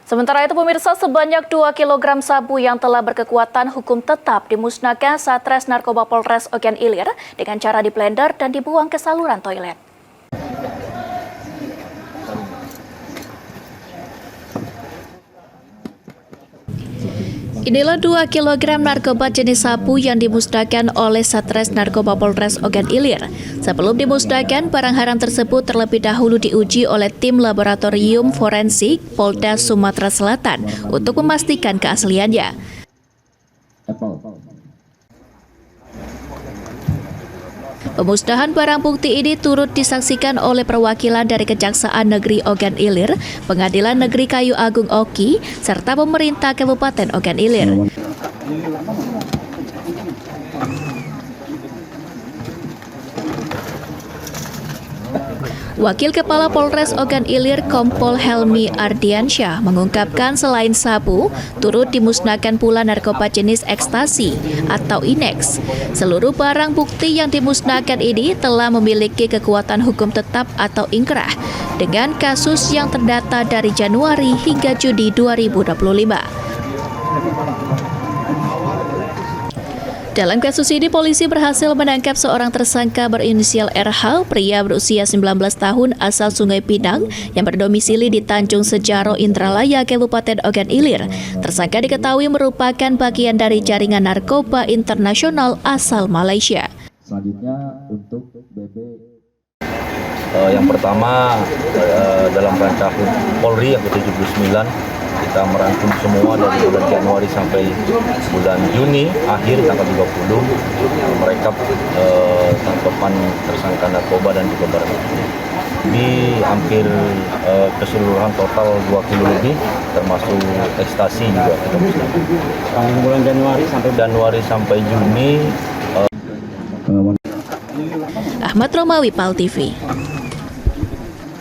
Sementara itu pemirsa, sebanyak 2 kg sabu yang telah berkekuatan hukum tetap dimusnahkan Satres Narkoba Polres Ogan Ilir dengan cara diblender dan dibuang ke saluran toilet. Inilah 2 kg narkoba jenis sabu yang dimusnahkan oleh Satres Narkoba Polres Ogan Ilir. Sebelum dimusnahkan, barang haram tersebut terlebih dahulu diuji oleh tim laboratorium forensik Polda Sumatera Selatan untuk memastikan keasliannya. Pemusnahan barang bukti ini turut disaksikan oleh perwakilan dari Kejaksaan Negeri Ogan Ilir, Pengadilan Negeri Kayu Agung Oki, serta pemerintah Kabupaten Ogan Ilir. Wakil Kepala Polres Ogan Ilir Kompol Helmi Ardiansyah mengungkapkan selain sabu, turut dimusnahkan pula narkoba jenis ekstasi atau INEX. Seluruh barang bukti yang dimusnahkan ini telah memiliki kekuatan hukum tetap atau ingkrah dengan kasus yang terdata dari Januari hingga Juni 2025. Dalam kasus ini, polisi berhasil menangkap seorang tersangka berinisial RH, pria berusia 19 tahun asal Sungai Pinang yang berdomisili di Tanjung Sejaro, Indralaya, Kabupaten Ogan Ilir. Tersangka diketahui merupakan bagian dari jaringan narkoba internasional asal Malaysia. Selanjutnya untuk BB. Yang pertama dalam rangka Polri yang ke-79, kita merangkum semua dari bulan Januari sampai bulan Juni akhir tanggal 30 merekap tangkapan tersangka narkoba dan juga barang bukti di hampir keseluruhan total 2 kilo lebih, termasuk ekstasi juga kita musnahkan. Bulan Januari sampai Juni. Ahmad Romawi, PAL TV.